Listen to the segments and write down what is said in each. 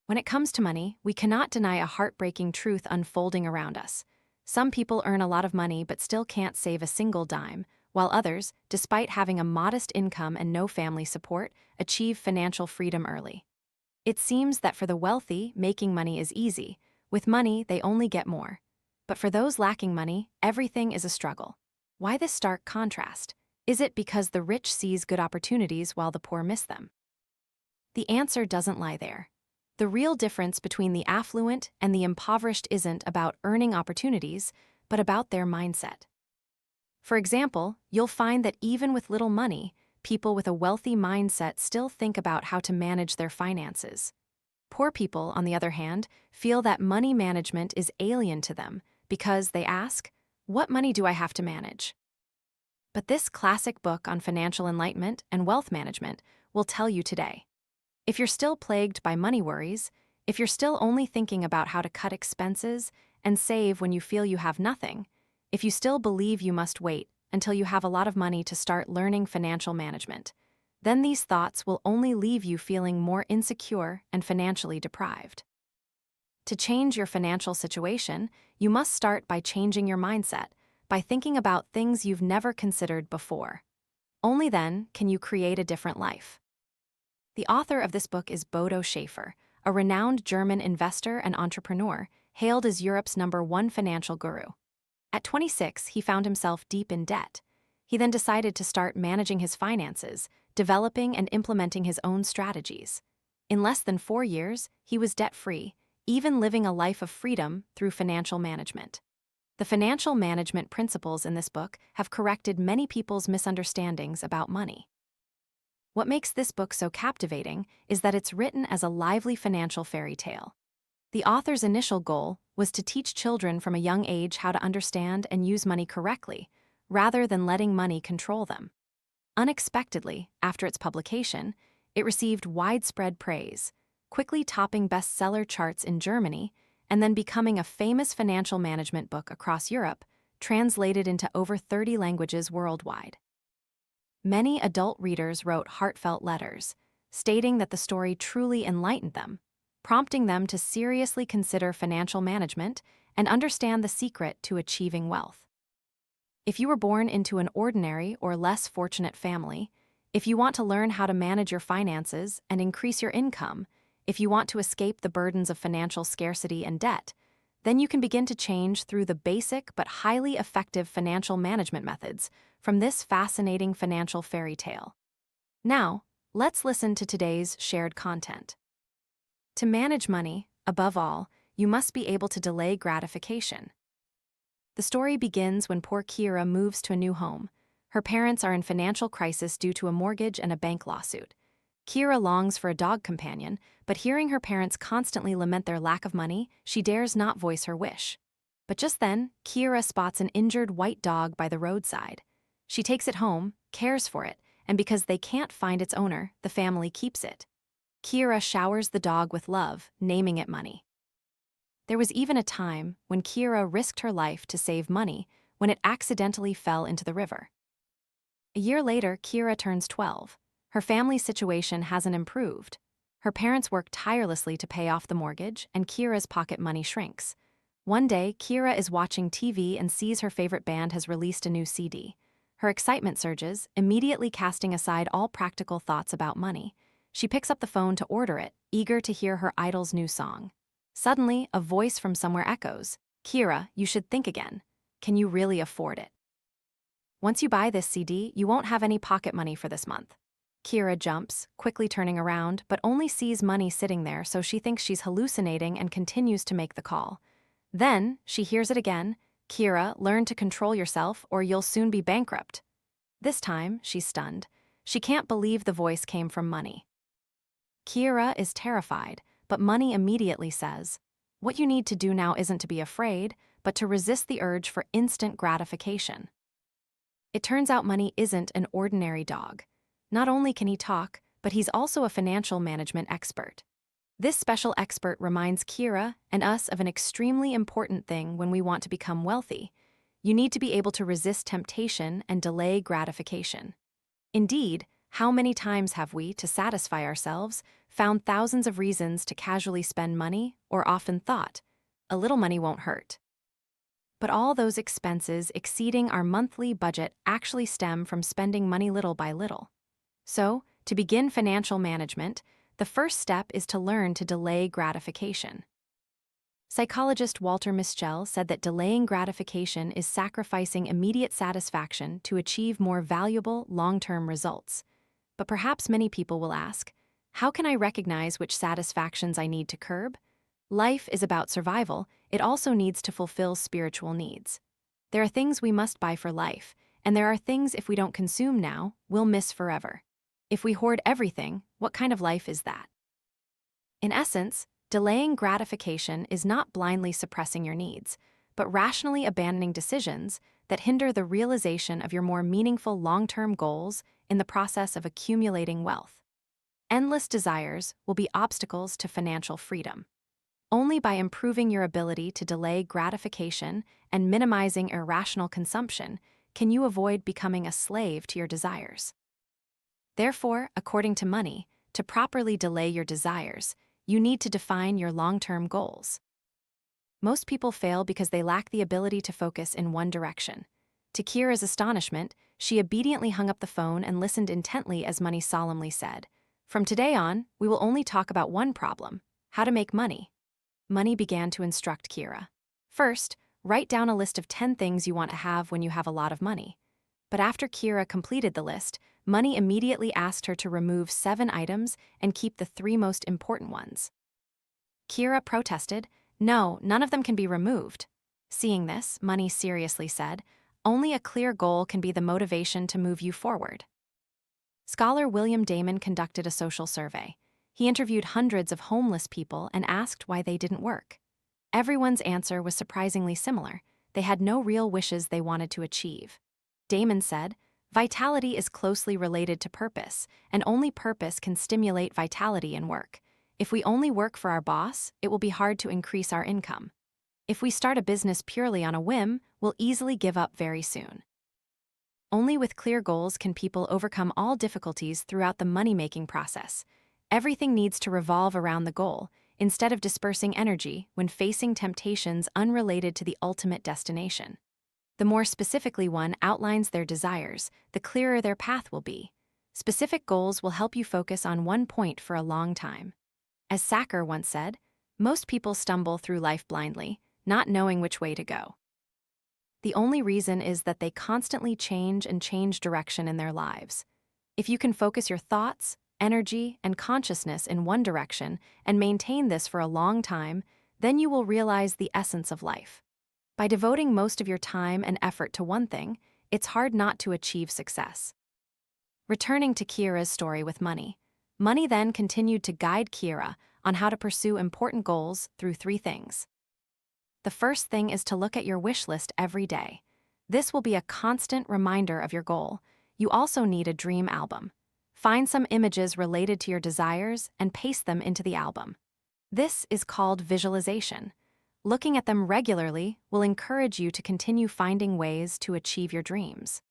When it comes to money, we cannot deny a heartbreaking truth unfolding around us. Some people earn a lot of money but still can't save a single dime, while others, despite having a modest income and no family support, achieve financial freedom early. It seems that for the wealthy, making money is easy. With money, they only get more. But for those lacking money, everything is a struggle. Why this stark contrast? Is it because the rich seize good opportunities while the poor miss them? The answer doesn't lie there. The real difference between the affluent and the impoverished isn't about earning opportunities, but about their mindset. For example, you'll find that even with little money, people with a wealthy mindset still think about how to manage their finances. Poor people, on the other hand, feel that money management is alien to them because they ask, "What money do I have to manage?" But this classic book on financial enlightenment and wealth management will tell you today. If you're still plagued by money worries, if you're still only thinking about how to cut expenses and save when you feel you have nothing, if you still believe you must wait until you have a lot of money to start learning financial management, then these thoughts will only leave you feeling more insecure and financially deprived. To change your financial situation, you must start by changing your mindset, by thinking about things you've never considered before. Only then can you create a different life. The author of this book is Bodo Schäfer, a renowned German investor and entrepreneur, hailed as Europe's #1 financial guru. At 26, he found himself deep in debt. He then decided to start managing his finances, developing and implementing his own strategies. In less than 4 years, he was debt-free, even living a life of freedom through financial management. The financial management principles in this book have corrected many people's misunderstandings about money. What makes this book so captivating is that it's written as a lively financial fairy tale. The author's initial goal was to teach children from a young age how to understand and use money correctly, rather than letting money control them. Unexpectedly, after its publication, it received widespread praise, quickly topping bestseller charts in Germany and then becoming a famous financial management book across Europe, translated into over 30 languages worldwide. Many adult readers wrote heartfelt letters, stating that the story truly enlightened them, prompting them to seriously consider financial management and understand the secret to achieving wealth. If you were born into an ordinary or less fortunate family, if you want to learn how to manage your finances and increase your income, if you want to escape the burdens of financial scarcity and debt, then you can begin to change through the basic but highly effective financial management methods from this fascinating financial fairy tale. Now, let's listen to today's shared content. To manage money, above all, you must be able to delay gratification. The story begins when poor Kira moves to a new home. Her parents are in financial crisis due to a mortgage and a bank lawsuit. Kira longs for a dog companion, but hearing her parents constantly lament their lack of money, she dares not voice her wish. But just then, Kira spots an injured white dog by the roadside. She takes it home, cares for it, and because they can't find its owner, the family keeps it. Kira showers the dog with love, naming it Money. There was even a time when Kira risked her life to save money when it accidentally fell into the river. A year later, Kira turns 12. Her family's situation hasn't improved. Her parents work tirelessly to pay off the mortgage, and Kira's pocket money shrinks. One day, Kira is watching TV and sees her favorite band has released a new CD. Her excitement surges, immediately casting aside all practical thoughts about money. She picks up the phone to order it, eager to hear her idol's new song. Suddenly, a voice from somewhere echoes, "Kira, you should think again. Can you really afford it? Once you buy this CD, you won't have any pocket money for this month." Kira jumps, quickly turning around, but only sees money sitting there, so she thinks she's hallucinating and continues to make the call. Then, she hears it again, "Kira, learn to control yourself or you'll soon be bankrupt." This time, she's stunned. She can't believe the voice came from Money. Kira is terrified, but Money immediately says, "What you need to do now isn't to be afraid, but to resist the urge for instant gratification." It turns out Money isn't an ordinary dog. Not only can he talk, but he's also a financial management expert. This special expert reminds Kira and us of an extremely important thing when we want to become wealthy. You need to be able to resist temptation and delay gratification. Indeed, How many times have we, to satisfy ourselves, found thousands of reasons to casually spend money, or often thought, a little money won't hurt? But all those expenses exceeding our monthly budget actually stem from spending money little by little. So, to begin financial management, the first step is to learn to delay gratification. Psychologist Walter Mischel said that delaying gratification is sacrificing immediate satisfaction to achieve more valuable, long-term results. But perhaps many people will ask, how can I recognize which satisfactions I need to curb? Life is about survival. It also needs to fulfill spiritual needs. There are things we must buy for life, and there are things if we don't consume now, we'll miss forever. If we hoard everything, what kind of life is that? In essence, delaying gratification is not blindly suppressing your needs, but rationally abandoning decisions that hinder the realization of your more meaningful long-term goals in the process of accumulating wealth. Endless desires will be obstacles to financial freedom. Only by improving your ability to delay gratification and minimizing irrational consumption can you avoid becoming a slave to your desires. Therefore, according to Money, to properly delay your desires, you need to define your long-term goals. Most people fail because they lack the ability to focus in one direction. To Kira's astonishment, she obediently hung up the phone and listened intently as Money solemnly said, "From today on, we will only talk about one problem: how to make money." Money began to instruct Kira. First, write down a list of 10 things you want to have when you have a lot of money. But after Kira completed the list, Money immediately asked her to remove 7 items and keep the 3 most important ones. Kira protested, "No, none of them can be removed." Seeing this, Money seriously said, "Only a clear goal can be the motivation to move you forward." Scholar William Damon conducted a social survey. He interviewed hundreds of homeless people and asked why they didn't work. Everyone's answer was surprisingly similar. They had no real wishes they wanted to achieve. Damon said, "Vitality is closely related to purpose, and only purpose can stimulate vitality in work. If we only work for our boss, it will be hard to increase our income. If we start a business purely on a whim, we'll easily give up very soon." Only with clear goals can people overcome all difficulties throughout the money-making process. Everything needs to revolve around the goal, instead of dispersing energy when facing temptations unrelated to the ultimate destination. The more specifically one outlines their desires, the clearer their path will be. Specific goals will help you focus on one point for a long time. As Sacker once said, most people stumble through life blindly, not knowing which way to go. The only reason is that they constantly change and change direction in their lives. If you can focus your thoughts, energy, and consciousness in one direction and maintain this for a long time, then you will realize the essence of life. By devoting most of your time and effort to one thing, it's hard not to achieve success. Returning to Kira's story with Money, Money then continued to guide Kira on how to pursue important goals through 3 things. The first thing is to look at your wish list every day. This will be a constant reminder of your goal. You also need a dream album. Find some images related to your desires and paste them into the album. This is called visualization. Looking at them regularly will encourage you to continue finding ways to achieve your dreams.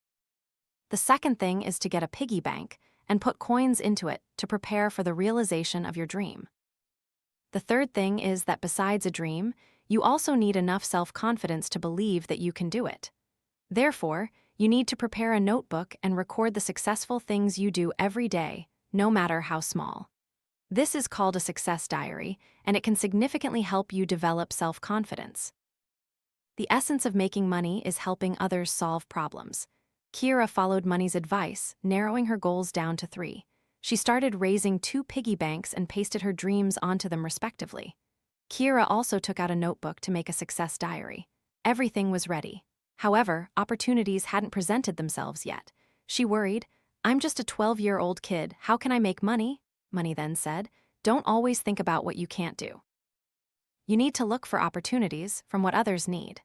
The second thing is to get a piggy bank and put coins into it to prepare for the realization of your dream. The third thing is that besides a dream, you also need enough self-confidence to believe that you can do it. Therefore, you need to prepare a notebook and record the successful things you do every day, no matter how small. This is called a success diary, and it can significantly help you develop self-confidence. The essence of making money is helping others solve problems. Kira followed Money's advice, narrowing her goals down to 3. She started raising 2 piggy banks and pasted her dreams onto them respectively. Kira also took out a notebook to make a success diary. Everything was ready. However, opportunities hadn't presented themselves yet. She worried, "I'm just a 12-year-old kid, how can I make money?" Money then said, "Don't always think about what you can't do. You need to look for opportunities from what others need."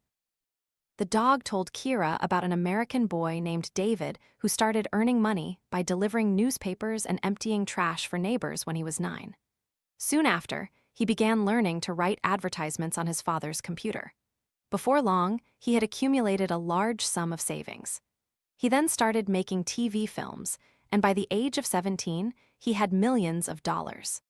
The dog told Kira about an American boy named David who started earning money by delivering newspapers and emptying trash for neighbors when he was 9. Soon after, he began learning to write advertisements on his father's computer. Before long, he had accumulated a large sum of savings. He then started making TV films, and by the age of 17, he had millions of dollars.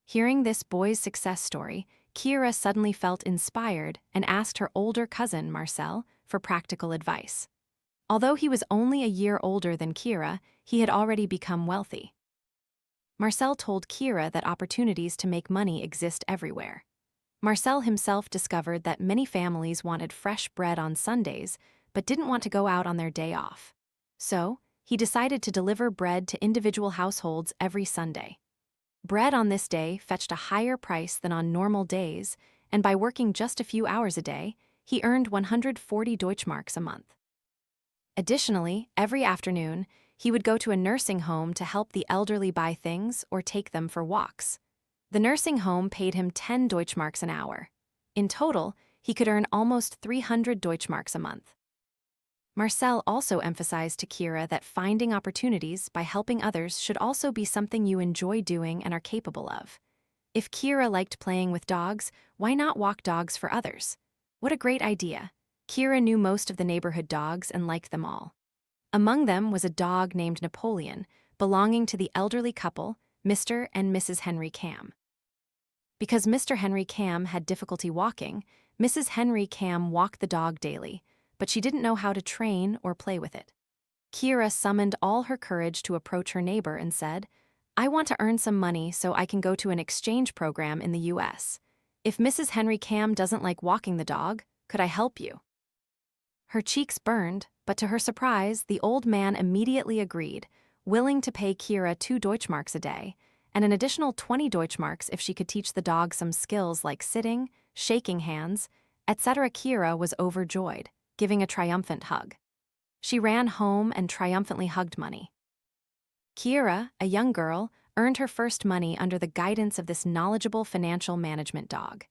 Hearing this boy's success story, Kira suddenly felt inspired and asked her older cousin, Marcel, for practical advice. Although he was only a year older than Kira, he had already become wealthy. Marcel told Kira that opportunities to make money exist everywhere. Marcel himself discovered that many families wanted fresh bread on Sundays, but didn't want to go out on their day off. So, he decided to deliver bread to individual households every Sunday. Bread on this day fetched a higher price than on normal days, and by working just a few hours a day, he earned 140 Deutschmarks a month. Additionally, every afternoon, he would go to a nursing home to help the elderly buy things or take them for walks. The nursing home paid him 10 Deutschmarks an hour. In total, he could earn almost 300 Deutschmarks a month. Marcel also emphasized to Kira that finding opportunities by helping others should also be something you enjoy doing and are capable of. If Kira liked playing with dogs, why not walk dogs for others? What a great idea! Kira knew most of the neighborhood dogs and liked them all. Among them was a dog named Napoleon, belonging to the elderly couple, Mr. and Mrs. Henry Cam. Because Mr. Henry Cam had difficulty walking, Mrs. Henry Cam walked the dog daily, but she didn't know how to train or play with it. Kira summoned all her courage to approach her neighbor and said, "I want to earn some money so I can go to an exchange program in the US. If Mrs. Henry Cam doesn't like walking the dog, could I help you?" Her cheeks burned, but to her surprise, the old man immediately agreed, willing to pay Kira 2 Deutschmarks a day, and an additional 20 Deutschmarks if she could teach the dog some skills like sitting, shaking hands, etc. Kira was overjoyed, giving a triumphant hug. She ran home and triumphantly hugged money. Kira, a young girl, earned her first money under the guidance of this knowledgeable financial management dog.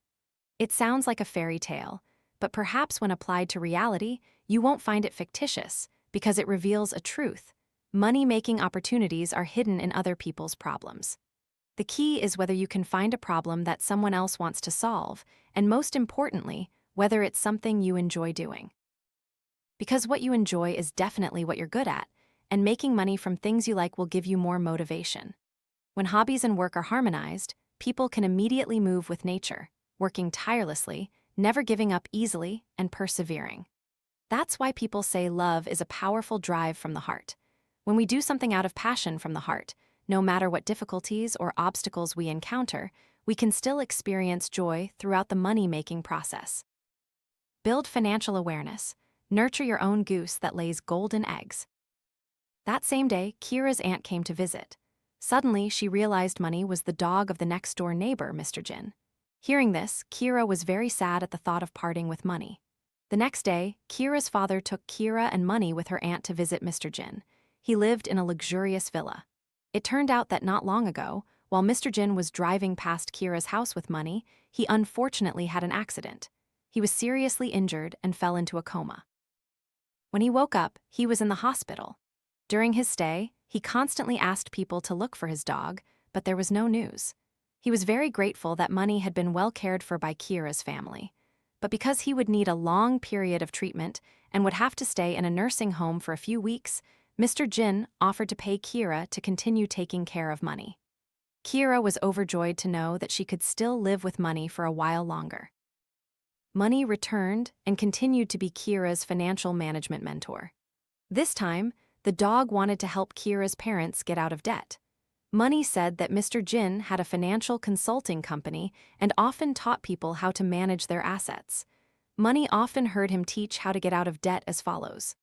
It sounds like a fairy tale, but perhaps when applied to reality, you won't find it fictitious because it reveals a truth. Money-making opportunities are hidden in other people's problems. The key is whether you can find a problem that someone else wants to solve, and most importantly, whether it's something you enjoy doing. Because what you enjoy is definitely what you're good at, and making money from things you like will give you more motivation. When hobbies and work are harmonized, people can immediately move with nature, working tirelessly, never giving up easily, and persevering. That's why people say love is a powerful drive from the heart. When we do something out of passion from the heart, no matter what difficulties or obstacles we encounter, we can still experience joy throughout the money-making process. Build financial awareness. Nurture your own goose that lays golden eggs. That same day, Kira's aunt came to visit. Suddenly, she realized Money was the dog of the next-door neighbor, Mr. Jin. Hearing this, Kira was very sad at the thought of parting with Money. The next day, Kira's father took Kira and Money with her aunt to visit Mr. Jin. He lived in a luxurious villa. It turned out that not long ago, while Mr. Jin was driving past Kira's house with Money, he unfortunately had an accident. He was seriously injured and fell into a coma. When he woke up, he was in the hospital. During his stay, he constantly asked people to look for his dog, but there was no news. He was very grateful that Money had been well cared for by Kira's family. But because he would need a long period of treatment and would have to stay in a nursing home for a few weeks, Mr. Jin offered to pay Kira to continue taking care of Money. Kira was overjoyed to know that she could still live with Money for a while longer. Money returned and continued to be Kira's financial management mentor. This time, the dog wanted to help Kira's parents get out of debt. Money said that Mr. Jin had a financial consulting company and often taught people how to manage their assets. Money often heard him teach how to get out of debt as follows.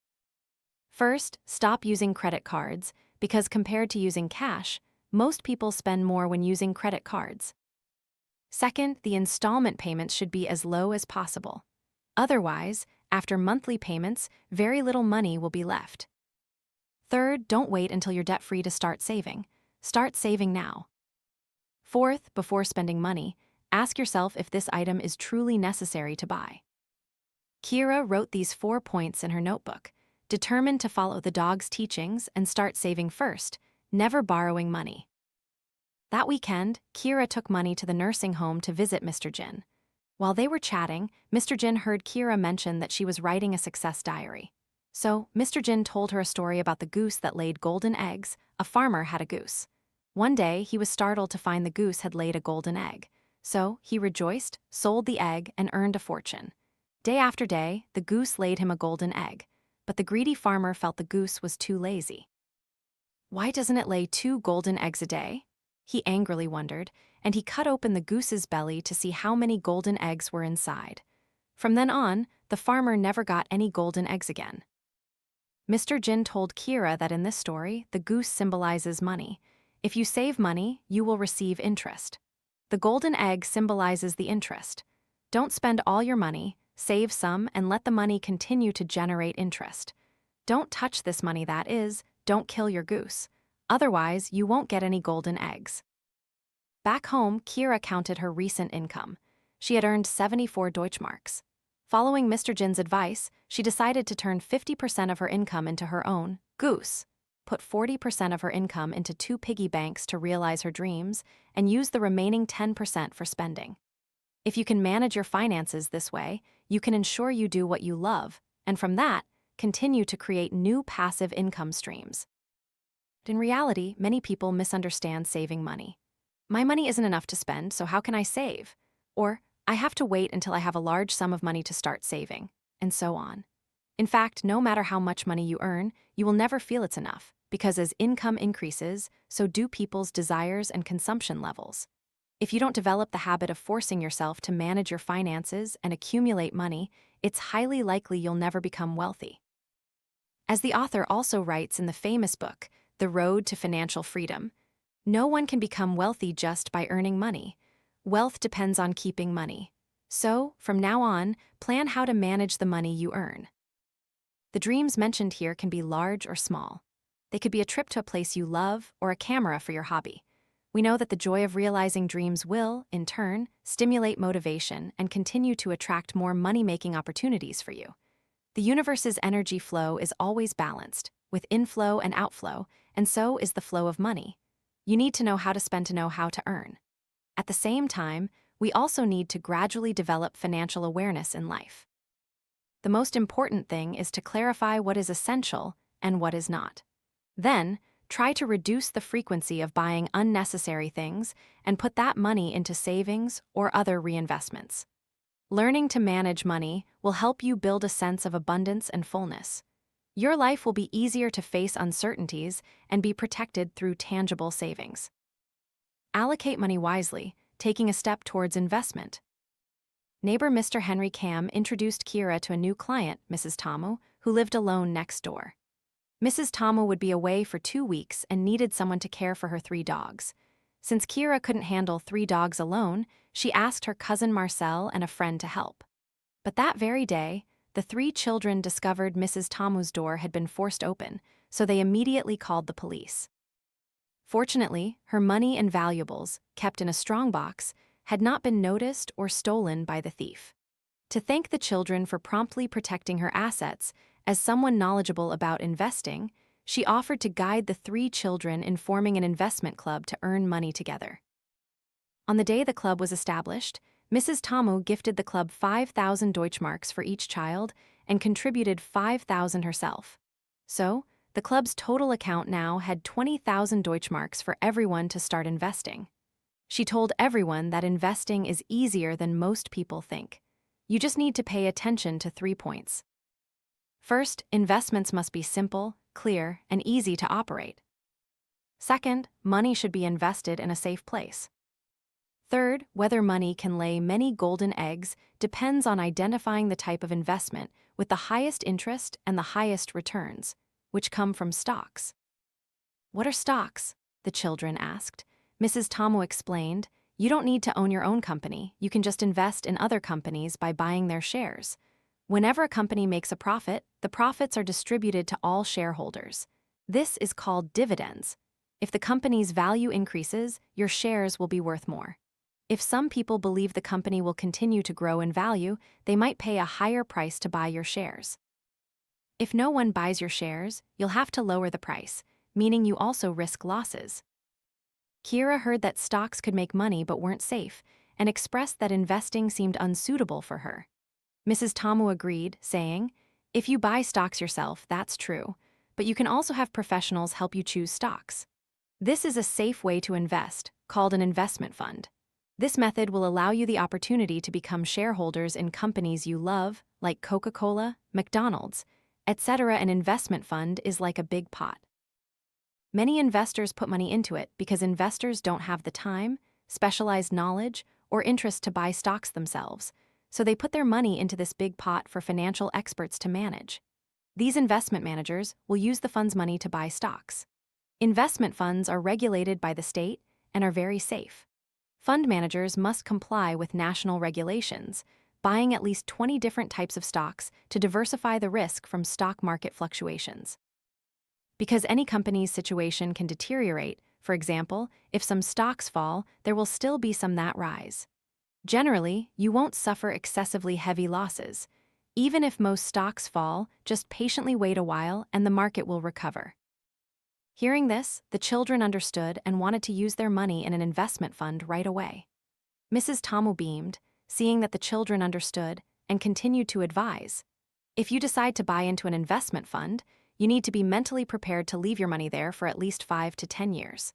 First, stop using credit cards, because compared to using cash, most people spend more when using credit cards. Second, the installment payments should be as low as possible. Otherwise, after monthly payments, very little money will be left. Third, don't wait until you're debt-free to start saving. Start saving now. Fourth, before spending money, ask yourself if this item is truly necessary to buy. Kira wrote these 4 points in her notebook, determined to follow the dog's teachings and start saving first, never borrowing money. That weekend, Kira took Money to the nursing home to visit Mr. Jin. While they were chatting, Mr. Jin heard Kira mention that she was writing a success diary. So, Mr. Jin told her a story about the goose that laid golden eggs. A farmer had a goose. One day, he was startled to find the goose had laid a golden egg. So, he rejoiced, sold the egg, and earned a fortune. Day after day, the goose laid him a golden egg. But the greedy farmer felt the goose was too lazy. Why doesn't it lay 2 golden eggs a day? He angrily wondered, and he cut open the goose's belly to see how many golden eggs were inside. From then on, the farmer never got any golden eggs again. Mr. Jin told Kira that in this story, the goose symbolizes money. If you save money, you will receive interest. The golden egg symbolizes the interest. Don't spend all your money, save some, and let the money continue to generate interest. Don't touch this money, that is, don't kill your goose. Otherwise, you won't get any golden eggs. Back home, Kira counted her recent income. She had earned 74 Deutschmarks. Following Mr. Jin's advice, she decided to turn 50% of her income into her own goose, put 40% of her income into 2 piggy banks to realize her dreams, and use the remaining 10% for spending. If you can manage your finances this way, you can ensure you do what you love, and from that, continue to create new passive income streams. In reality, many people misunderstand saving money. My money isn't enough to spend, so how can I save? Or, I have to wait until I have a large sum of money to start saving, and so on. In fact, no matter how much money you earn, you will never feel it's enough, because as income increases, so do people's desires and consumption levels. If you don't develop the habit of forcing yourself to manage your finances and accumulate money, it's highly likely you'll never become wealthy. As the author also writes in the famous book, The Road to Financial Freedom, no one can become wealthy just by earning money. Wealth depends on keeping money. So, from now on, plan how to manage the money you earn. The dreams mentioned here can be large or small. They could be a trip to a place you love or a camera for your hobby. We know that the joy of realizing dreams will, in turn, stimulate motivation and continue to attract more money-making opportunities for you. The universe's energy flow is always balanced, with inflow and outflow, and so is the flow of money. You need to know how to spend to know how to earn. At the same time, we also need to gradually develop financial awareness in life. The most important thing is to clarify what is essential and what is not. Then, try to reduce the frequency of buying unnecessary things and put that money into savings or other reinvestments. Learning to manage money will help you build a sense of abundance and fullness. Your life will be easier to face uncertainties and be protected through tangible savings. Allocate money wisely, taking a step towards investment. Neighbor Mr. Henry Cam introduced Kira to a new client, Mrs. Tamu, who lived alone next door. Mrs. Tamu would be away for 2 weeks and needed someone to care for her 3 dogs. Since Kira couldn't handle 3 dogs alone, she asked her cousin Marcel and a friend to help. But that very day, the 3 children discovered Mrs. Tamu's door had been forced open, so they immediately called the police. Fortunately, her money and valuables, kept in a strongbox, had not been noticed or stolen by the thief. To thank the children for promptly protecting her assets, as someone knowledgeable about investing, she offered to guide the 3 children in forming an investment club to earn money together. On the day the club was established, Mrs. Tamu gifted the club 5,000 Deutschmarks for each child and contributed 5,000 herself. So, the club's total account now had 20,000 Deutschmarks for everyone to start investing. She told everyone that investing is easier than most people think. You just need to pay attention to 3 points. First, investments must be simple, clear, and easy to operate. Second, money should be invested in a safe place. Third, whether money can lay many golden eggs depends on identifying the type of investment with the highest interest and the highest returns, which come from stocks. What are stocks? The children asked. Mrs. Tamu explained, you don't need to own your own company, you can just invest in other companies by buying their shares. Whenever a company makes a profit, the profits are distributed to all shareholders. This is called dividends. If the company's value increases, your shares will be worth more. If some people believe the company will continue to grow in value, they might pay a higher price to buy your shares. If no one buys your shares, you'll have to lower the price, meaning you also risk losses. Kira heard that stocks could make money but weren't safe, and expressed that investing seemed unsuitable for her. Mrs. Tamu agreed, saying, If you buy stocks yourself, that's true, but you can also have professionals help you choose stocks. This is a safe way to invest, called an investment fund. This method will allow you the opportunity to become shareholders in companies you love, like Coca-Cola, McDonald's, etc. An investment fund is like a big pot. Many investors put money into it because investors don't have the time, specialized knowledge, or interest to buy stocks themselves, so they put their money into this big pot for financial experts to manage. These investment managers will use the fund's money to buy stocks. Investment funds are regulated by the state and are very safe. Fund managers must comply with national regulations, buying at least 20 different types of stocks to diversify the risk from stock market fluctuations. Because any company's situation can deteriorate, for example, if some stocks fall, there will still be some that rise. Generally, you won't suffer excessively heavy losses. Even if most stocks fall, just patiently wait a while and the market will recover. Hearing this, the children understood and wanted to use their money in an investment fund right away. Mrs. Tamu beamed, seeing that the children understood, and continued to advise. If you decide to buy into an investment fund, you need to be mentally prepared to leave your money there for at least 5 to 10 years.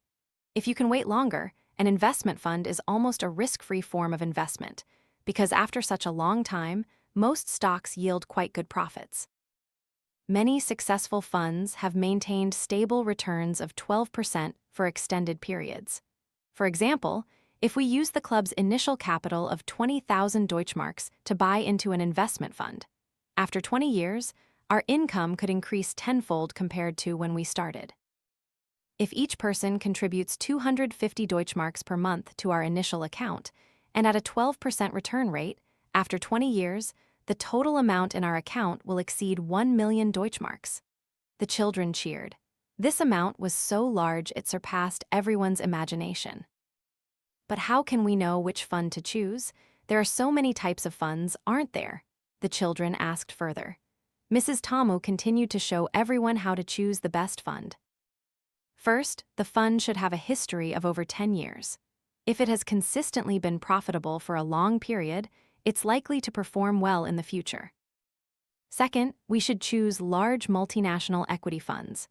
If you can wait longer, an investment fund is almost a risk-free form of investment, because after such a long time, most stocks yield quite good profits. Many successful funds have maintained stable returns of 12% for extended periods. For example, if we use the club's initial capital of 20,000 Deutschmarks to buy into an investment fund, after 20 years, our income could increase tenfold compared to when we started. If each person contributes 250 Deutschmarks per month to our initial account, and at a 12% return rate, after 20 years, the total amount in our account will exceed 1 million Deutschmarks. The children cheered. This amount was so large it surpassed everyone's imagination. But how can we know which fund to choose? There are so many types of funds, aren't there? The children asked further. Mrs. Tamu continued to show everyone how to choose the best fund. First, the fund should have a history of over 10 years. If it has consistently been profitable for a long period, it's likely to perform well in the future. Second, we should choose large multinational equity funds.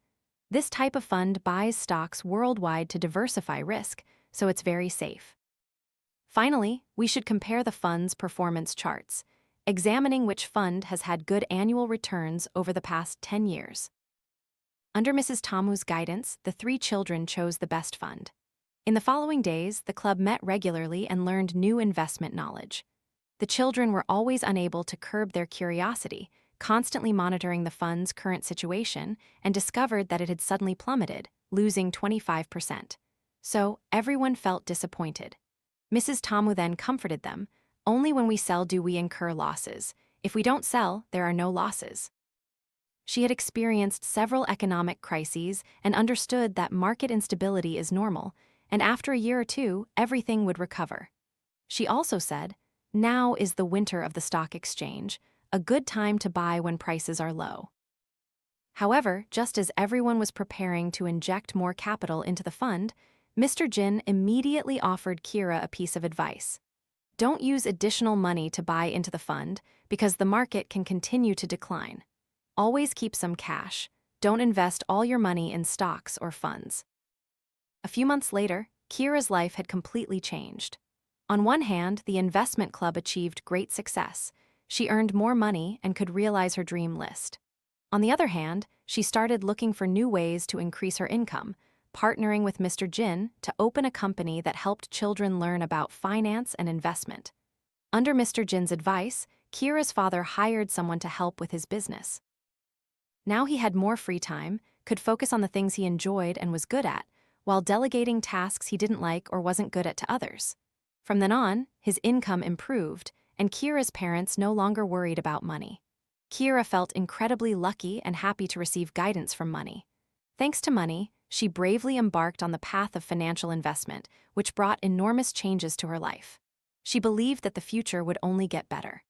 This type of fund buys stocks worldwide to diversify risk, so it's very safe. Finally, we should compare the fund's performance charts, examining which fund has had good annual returns over the past 10 years. Under Mrs. Tamu's guidance, the 3 children chose the best fund. In the following days, the club met regularly and learned new investment knowledge. The children were always unable to curb their curiosity, constantly monitoring the fund's current situation, and discovered that it had suddenly plummeted, losing 25%. So, everyone felt disappointed. Mrs. Tamu then comforted them, "Only when we sell do we incur losses. If we don't sell, there are no losses." She had experienced several economic crises and understood that market instability is normal, and after a year or two, everything would recover. She also said, "Now is the winter of the stock exchange, a good time to buy when prices are low." However, just as everyone was preparing to inject more capital into the fund, Mr. Jin immediately offered Kira a piece of advice. Don't use additional money to buy into the fund because the market can continue to decline. Always keep some cash. Don't invest all your money in stocks or funds. A few months later, Kira's life had completely changed. On one hand, the investment club achieved great success. She earned more money and could realize her dream list. On the other hand, she started looking for new ways to increase her income, partnering with Mr. Jin to open a company that helped children learn about finance and investment. Under Mr. Jin's advice, Kira's father hired someone to help with his business. Now he had more free time, could focus on the things he enjoyed and was good at, while delegating tasks he didn't like or wasn't good at to others. From then on, his income improved, and Kira's parents no longer worried about money. Kira felt incredibly lucky and happy to receive guidance from money. Thanks to money, she bravely embarked on the path of financial investment, which brought enormous changes to her life. She believed that the future would only get better.